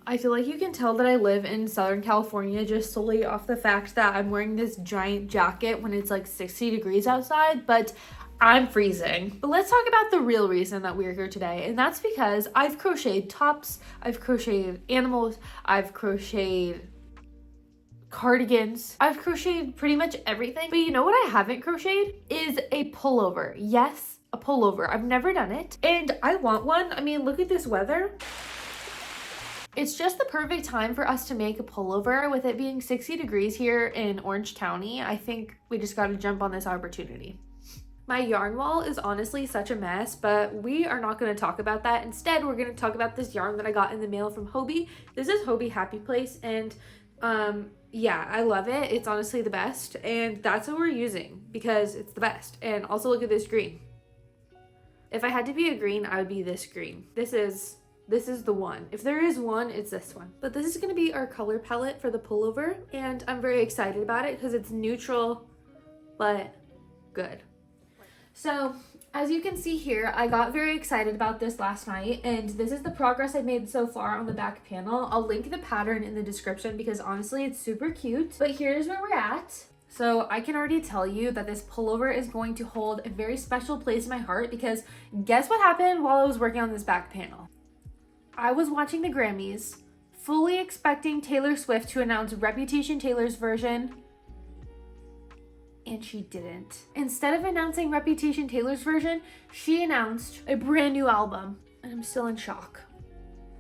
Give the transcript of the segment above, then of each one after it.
I feel like you can tell that I live in Southern California just solely off the fact that I'm wearing this giant jacket when it's like 60 degrees outside, but I'm freezing. But let's talk about the real reason that we're here today, and that's because I've crocheted tops, I've crocheted animals, I've crocheted cardigans, I've crocheted pretty much everything. But you know what I haven't crocheted is a pullover. Yes, a pullover. I've never done it, and I want one. I mean, look at this weather. It's just the perfect time for us to make a pullover. With it being 60 degrees here in Orange County, I think we just got to jump on this opportunity. My yarn wall is honestly such a mess, but we are not going to talk about that. Instead, we're going to talk about this yarn that I got in the mail from Hobbii. This is Hobbii Happy Place, and yeah, I love it. It's honestly the best, and that's what we're using because it's the best. And also look at this green. If I had to be a green, I would be this green. This is the one. If there is one, it's this one. But this is going to be our color palette for the pullover, and I'm very excited about it because it's neutral but good. So as you can see here, I got very excited about this last night, and this is the progress I've made so far on the back panel. I'll link the pattern in the description because honestly it's super cute. But here's where we're at. So I can already tell you that this pullover is going to hold a very special place in my heart because guess what happened while I was working on this back panel? I was watching the Grammys, fully expecting Taylor Swift to announce Reputation Taylor's version, and she didn't. Instead of announcing Reputation Taylor's version, she announced a brand new album, and I'm still in shock.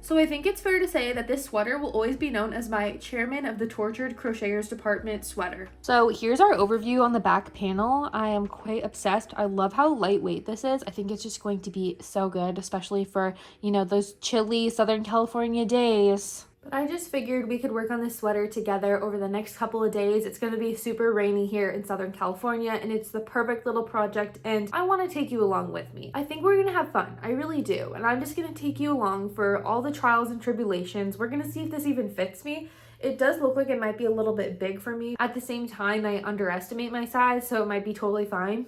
So I think it's fair to say that this sweater will always be known as my Chairman of the Tortured Crocheters Department sweater. So here's our overview on the back panel. I am quite obsessed. I love how lightweight this is. I think it's just going to be so good, especially for, you know, those chilly Southern California days. But I just figured we could work on this sweater together over the next couple of days. It's going to be super rainy here in Southern California, and it's the perfect little project, and I want to take you along with me. I think we're going to have fun. I really do. And I'm just going to take you along for all the trials and tribulations. We're going to see if this even fits me. It does look like it might be a little bit big for me. At the same time, I underestimate my size, so it might be totally fine.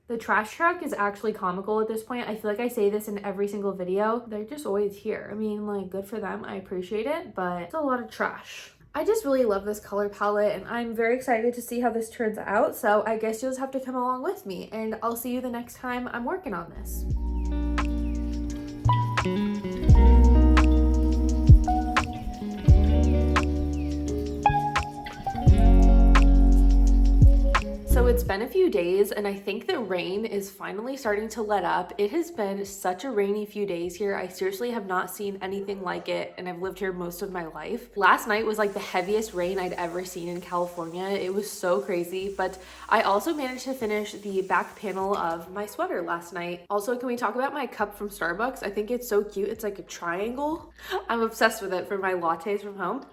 The trash truck is actually comical at this point. I feel like I say this in every single video. They're just always here. I mean, like, good for them. I appreciate it, but it's a lot of trash. I just really love this color palette, and I'm very excited to see how this turns out. So I guess you'll just have to come along with me, and I'll see you the next time I'm working on this. So it's been a few days, and I think the rain is finally starting to let up. It has been such a rainy few days here. I seriously have not seen anything like it, and I've lived here most of my life. Last night was like the heaviest rain I'd ever seen in California. It was so crazy, but I also managed to finish the back panel of my sweater last night. Also, can we talk about my cup from Starbucks? I think it's so cute. It's like a triangle. I'm obsessed with it for my lattes from home.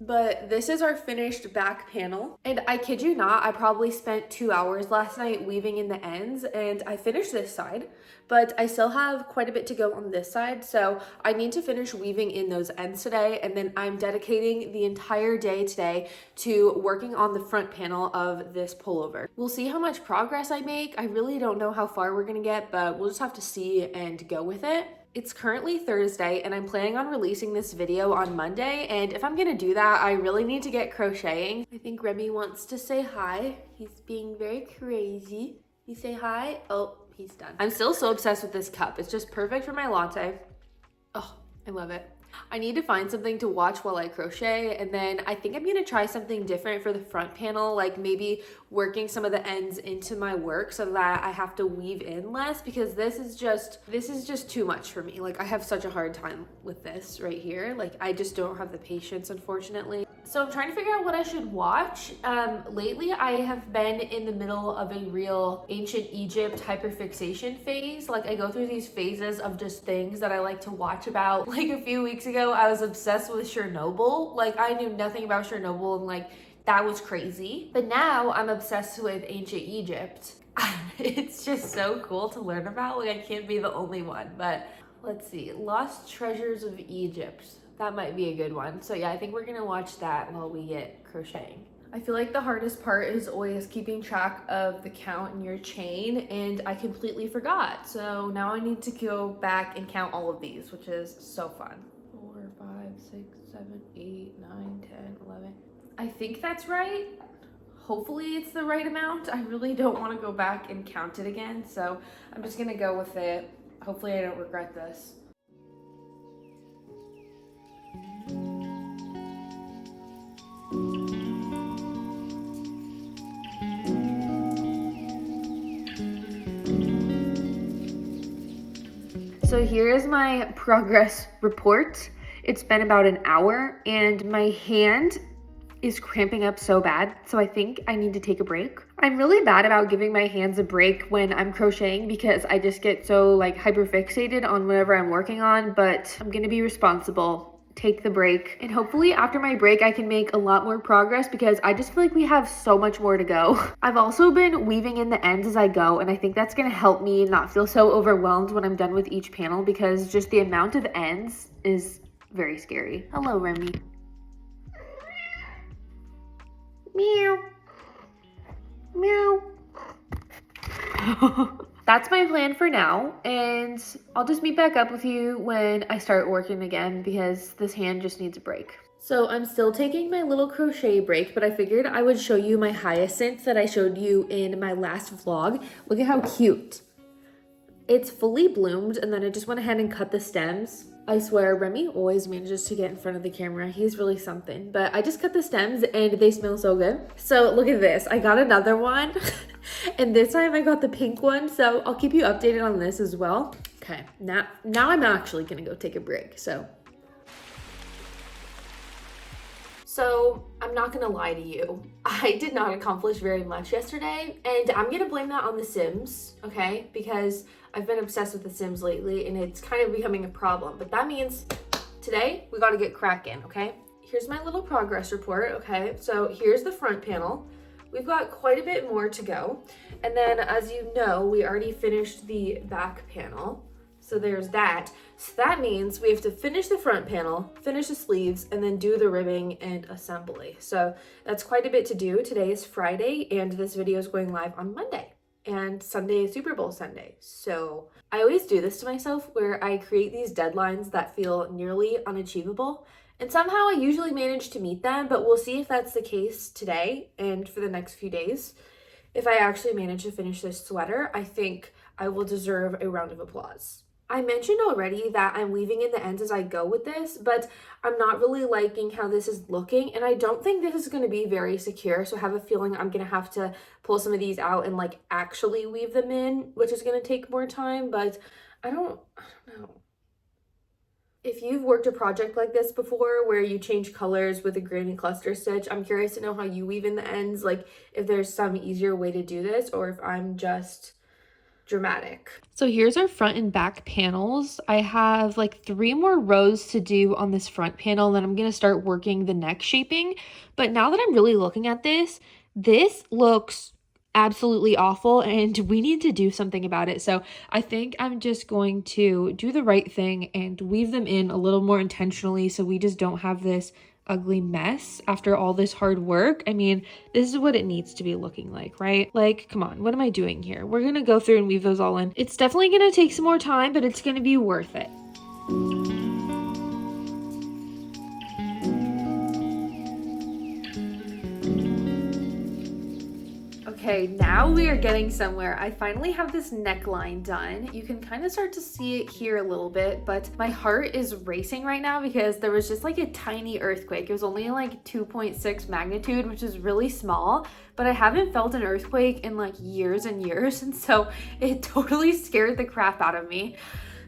But this is our finished back panel, and I kid you not, I probably spent 2 hours last night weaving in the ends, and I finished this side, but I still have quite a bit to go on this side, so I need to finish weaving in those ends today, and then I'm dedicating the entire day today to working on the front panel of this pullover. We'll see how much progress I make. I really don't know how far we're gonna get, but we'll just have to see and go with it. It's currently Thursday, and I'm planning on releasing this video on Monday, and if I'm gonna do that, I really need to get crocheting. I think Remy wants to say hi. He's being very crazy. You say hi? Oh, he's done. I'm still so obsessed with this cup. It's just perfect for my latte. Oh, I love it. I need to find something to watch while I crochet, and then I think I'm gonna try something different for the front panel, like maybe working some of the ends into my work so that I have to weave in less, because this is just too much for me. Like, I have such a hard time with this right here. Like, I just don't have the patience, unfortunately. So I'm trying to figure out what I should watch. Lately I have been in the middle of a real ancient Egypt hyperfixation phase. Like, I go through these phases of just things that I like to watch about. Like, a few weeks ago, I was obsessed with Chernobyl. Like, I knew nothing about Chernobyl, and like, that was crazy. But now I'm obsessed with ancient Egypt. It's just so cool to learn about. Like, I can't be the only one, but let's see. Lost Treasures of Egypt. That might be a good one. So yeah, I think we're gonna watch that while we get crocheting. I feel like the hardest part is always keeping track of the count in your chain, and I completely forgot. So now I need to go back and count all of these, which is so fun. 4, 5, 6, 7, 8, 9, 10, 11. I think that's right. Hopefully it's the right amount. I really don't want to go back and count it again, so I'm just gonna go with it. Hopefully I don't regret this. So here is my progress report. It's been about an hour and my hand is cramping up so bad, so I think I need to take a break. I'm really bad about giving my hands a break when I'm crocheting because I just get so like hyper fixated on whatever I'm working on, but I'm gonna be responsible, take the break, and hopefully after my break I can make a lot more progress because I just feel like we have so much more to go. I've also been weaving in the ends as I go, and I think that's gonna help me not feel so overwhelmed when I'm done with each panel because just the amount of ends is very scary. Hello, Remy. Meow. Meow. That's my plan for now, and I'll just meet back up with you when I start working again because this hand just needs a break. So I'm still taking my little crochet break, but I figured I would show you my hyacinth that I showed you in my last vlog. Look at how cute. It's fully bloomed, and then I just went ahead and cut the stems. I swear, Remy always manages to get in front of the camera. He's really something. But I just cut the stems and they smell so good. So look at this. I got another one. And this time I got the pink one. So I'll keep you updated on this as well. Okay, now I'm actually gonna go take a break. So I'm not gonna lie to you. I did not accomplish very much yesterday, and I'm gonna blame that on The Sims, okay? Because I've been obsessed with The Sims lately and it's kind of becoming a problem. But that means today we gotta get cracking, okay? Here's my little progress report, okay? So here's the front panel. We've got quite a bit more to go. And then as you know, we already finished the back panel. So there's that. So that means we have to finish the front panel, finish the sleeves, and then do the ribbing and assembly. So that's quite a bit to do. Today is Friday, and this video is going live on Monday. And Sunday is Super Bowl Sunday. So I always do this to myself where I create these deadlines that feel nearly unachievable. And somehow I usually manage to meet them, but we'll see if that's the case today and for the next few days. If I actually manage to finish this sweater, I think I will deserve a round of applause. I mentioned already that I'm weaving in the ends as I go with this, but I'm not really liking how this is looking, and I don't think this is going to be very secure, so I have a feeling I'm going to have to pull some of these out and like actually weave them in, which is going to take more time, but I don't know. If you've worked a project like this before where you change colors with a granny cluster stitch, I'm curious to know how you weave in the ends, like if there's some easier way to do this or if I'm just dramatic. So here's our front and back panels. I have like 3 more rows to do on this front panel, and then I'm going to start working the neck shaping. But now that I'm really looking at this looks absolutely awful and we need to do something about it. So I think I'm just going to do the right thing and weave them in a little more intentionally so we just don't have this ugly mess after all this hard work. I mean, this is what it needs to be looking like, right? Like, come on, what am I doing here? We're gonna go through and weave those all in. It's definitely gonna take some more time, but it's gonna be worth it. Okay, now we are getting somewhere. I finally have this neckline done. You can kind of start to see it here a little bit, but my heart is racing right now because there was just like a tiny earthquake. It was only like 2.6 magnitude, which is really small, but I haven't felt an earthquake in like years and years, and so it totally scared the crap out of me.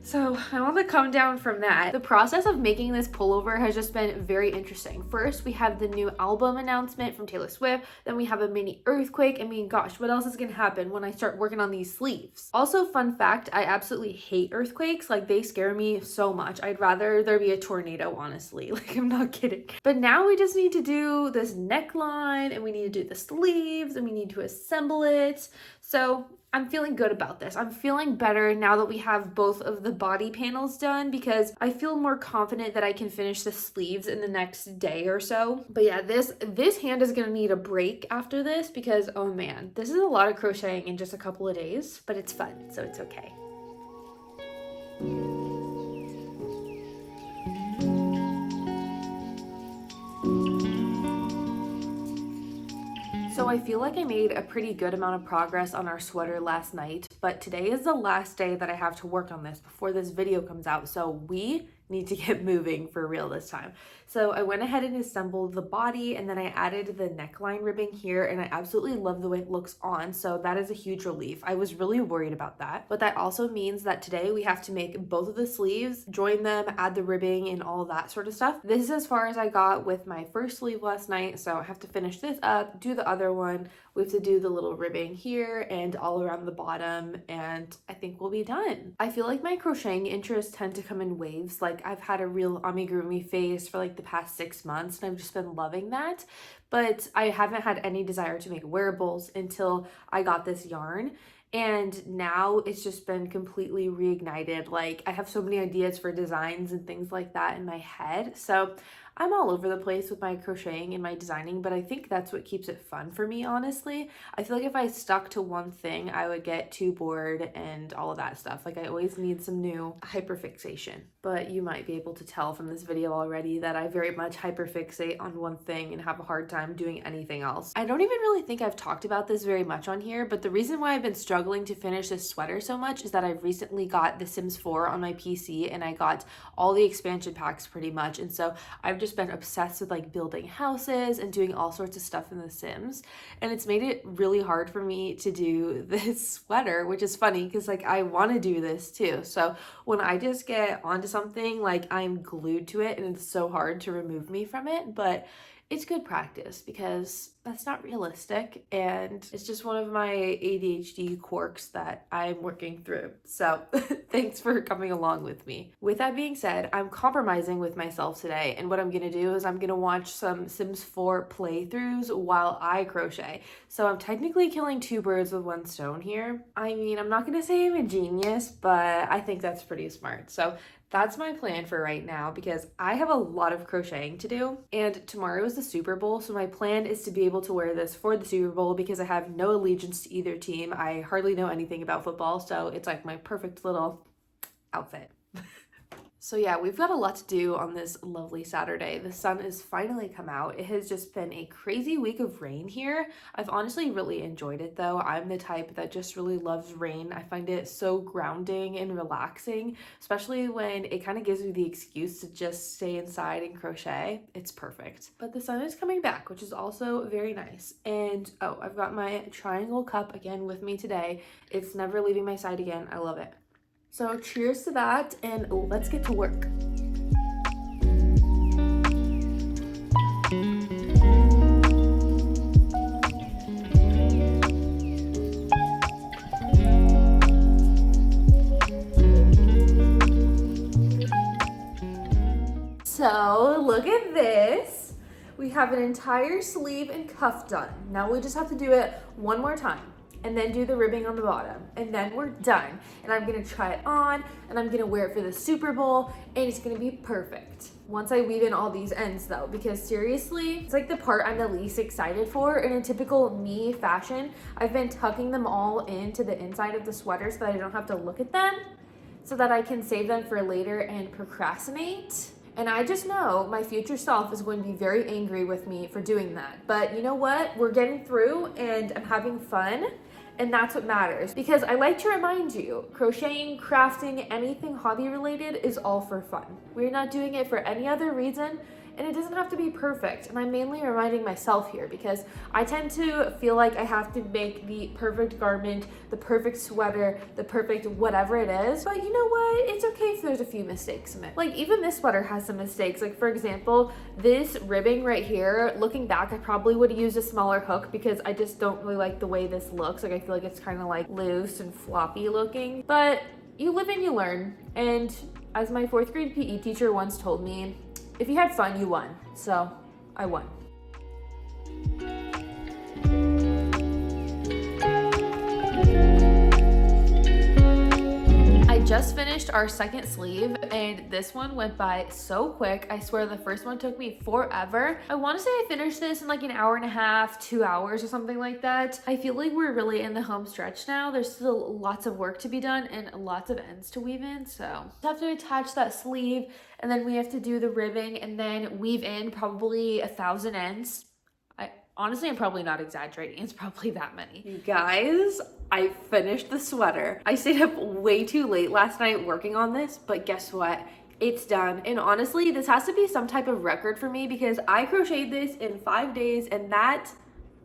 So I'm on the come down from that. The process of making this pullover has just been very interesting. First, we have the new album announcement from Taylor Swift. Then we have a mini earthquake. I mean, gosh, what else is gonna happen when I start working on these sleeves? Also, fun fact, I absolutely hate earthquakes. Like, they scare me so much. I'd rather there be a tornado, honestly. Like, I'm not kidding. But now we just need to do this neckline, and we need to do the sleeves, and we need to assemble it. So I'm feeling good about this. I'm feeling better now that we have both of the body panels done because I feel more confident that I can finish the sleeves in the next day or so. But yeah, this hand is gonna need a break after this because, oh man, this is a lot of crocheting in just a couple of days, but it's fun, so it's okay. So I feel like I made a pretty good amount of progress on our sweater last night, but today is the last day that I have to work on this before this video comes out, so we need to get moving for real this time. So I went ahead and assembled the body, and then I added the neckline ribbing here, and I absolutely love the way it looks on, so that is a huge relief. I was really worried about that, but that also means that today we have to make both of the sleeves, join them, add the ribbing, and all that sort of stuff. This is as far as I got with my first sleeve last night, so I have to finish this up, do the other one. We have to do the little ribbing here and all around the bottom, and I think we'll be done. I feel like my crocheting interests tend to come in waves. Like, I've had a real amigurumi phase for like the past 6 months, and I've just been loving that, but I haven't had any desire to make wearables until I got this yarn. And now it's just been completely reignited. Like, I have so many ideas for designs and things like that in my head. So I'm all over the place with my crocheting and my designing, but I think that's what keeps it fun for me, honestly. I feel like if I stuck to one thing, I would get too bored and all of that stuff. Like, I always need some new hyperfixation. But you might be able to tell from this video already that I very much hyperfixate on one thing and have a hard time doing anything else. I don't even really think I've talked about this very much on here, but the reason why I've been struggling to finish this sweater so much is that I've recently got The Sims 4 on my PC, and I got all the expansion packs pretty much, and so I've just been obsessed with like building houses and doing all sorts of stuff in The Sims, and it's made it really hard for me to do this sweater, which is funny because like I want to do this too. So when I just get onto something, like I'm glued to it, and it's so hard to remove me from it, but it's good practice because that's not realistic, and it's just one of my ADHD quirks that I'm working through. So thanks for coming along with me. With that being said, I'm compromising with myself today, and what I'm gonna do is I'm gonna watch some Sims 4 playthroughs while I crochet. So I'm technically killing two birds with one stone here. I mean, I'm not gonna say I'm a genius, but I think that's pretty smart. So that's my plan for right now because I have a lot of crocheting to do, and tomorrow is the Super Bowl, so my plan is to be able to wear this for the Super Bowl because I have no allegiance to either team. I hardly know anything about football, so it's like my perfect little outfit. So yeah, we've got a lot to do on this lovely Saturday. The sun has finally come out. It has just been a crazy week of rain here. I've honestly really enjoyed it though. I'm the type that just really loves rain. I find it so grounding and relaxing, especially when it kind of gives me the excuse to just stay inside and crochet. It's perfect. But the sun is coming back, which is also very nice. And oh, I've got my triangle cup again with me today. It's never leaving my side again. I love it. So cheers to that, and let's get to work. So look at this. We have an entire sleeve and cuff done. Now we just have to do it one more time, and then do the ribbing on the bottom, and then we're done. And I'm gonna try it on, and I'm gonna wear it for the Super Bowl, and it's gonna be perfect. Once I weave in all these ends though, because seriously, it's like the part I'm the least excited for. In a typical me fashion, I've been tucking them all into the inside of the sweater so that I don't have to look at them, so that I can save them for later and procrastinate. And I just know my future self is going to be very angry with me for doing that. But you know what? We're getting through, and I'm having fun. And that's what matters, because I like to remind you, crocheting, crafting, anything hobby related is all for fun. We're not doing it for any other reason, and it doesn't have to be perfect. And I'm mainly reminding myself here because I tend to feel like I have to make the perfect garment, the perfect sweater, the perfect whatever it is. But you know what? It's okay if there's a few mistakes in it. Like, even this sweater has some mistakes. Like, for example, this ribbing right here, looking back, I probably would have used a smaller hook because I just don't really like the way this looks. Like, I feel like it's kind of like loose and floppy looking. But you live and you learn. And as my 4th grade PE teacher once told me, if you had fun, you won. So I won. just finished our second sleeve and this one went by so quick. I swear the first one took me forever. I want to say I finished this in like an hour and a half, 2 hours or something like that. I feel like we're really in the home stretch now. There's still lots of work to be done and lots of ends to weave in. So I have to attach that sleeve and then we have to do the ribbing and then weave in probably 1,000 ends. Honestly, I'm probably not exaggerating. It's probably that many. You guys, I finished the sweater. I stayed up way too late last night working on this, but guess what? It's done. And honestly, this has to be some type of record for me because I crocheted this in 5 days and that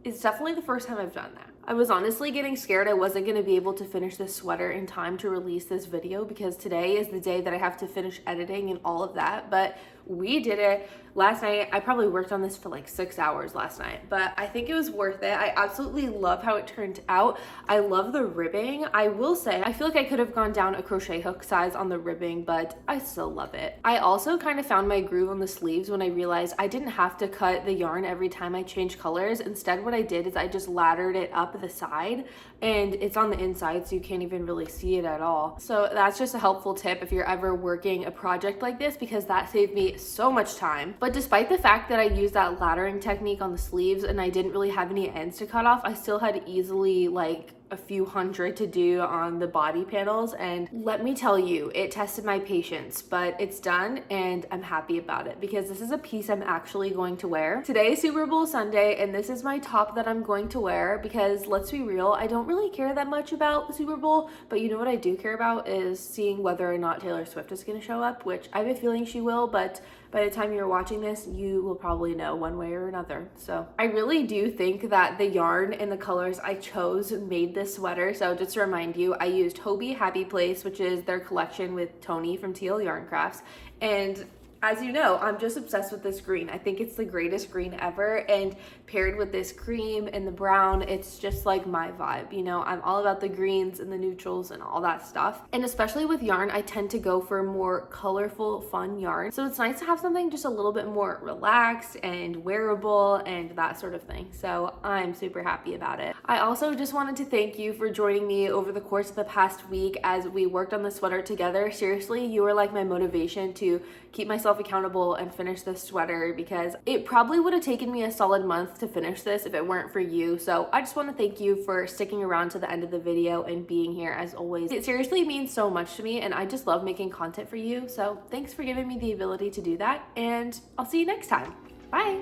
is definitely the first time I've done that. I was honestly getting scared I wasn't going to be able to finish this sweater in time to release this video because today is the day that I have to finish editing and all of that, but we did it. Last night, I probably worked on this for like 6 hours last night, but I think it was worth it. I absolutely love how it turned out. I love the ribbing. I will say, I feel like I could have gone down a crochet hook size on the ribbing, but I still love it. I also kind of found my groove on the sleeves when I realized I didn't have to cut the yarn every time I changed colors. Instead, what I did is I just laddered it up the side and it's on the inside so you can't even really see it at all. So that's just a helpful tip if you're ever working a project like this because that saved me so much time. But despite the fact that I used that laddering technique on the sleeves and I didn't really have any ends to cut off, I still had easily like a few hundred to do on the body panels, and let me tell you, it tested my patience, but it's done and I'm happy about it because this is a piece I'm actually going to wear. Today is Super Bowl Sunday and this is my top that I'm going to wear because let's be real, I don't really care that much about the Super Bowl, but you know what I do care about is seeing whether or not Taylor Swift is going to show up, which I have a feeling she will, but by the time you're watching this, you will probably know one way or another. So I really do think that the yarn and the colors I chose made this sweater. So just to remind you, I used Hobbii Happy Place, which is their collection with Tony from TL Yarn Crafts. And as you know, I'm just obsessed with this green. I think it's the greatest green ever, and paired with this cream and the brown, it's just like my vibe. You know, I'm all about the greens and the neutrals and all that stuff. And especially with yarn, I tend to go for more colorful, fun yarn. So it's nice to have something just a little bit more relaxed and wearable and that sort of thing. So I'm super happy about it. I also just wanted to thank you for joining me over the course of the past week as we worked on the sweater together. Seriously, you were like my motivation to keep myself accountable and finish this sweater because it probably would have taken me a solid month to finish this if it weren't for you. So I just want to thank you for sticking around to the end of the video and being here as always. It seriously means so much to me and I just love making content for you. So thanks for giving me the ability to do that and I'll see you next time. Bye.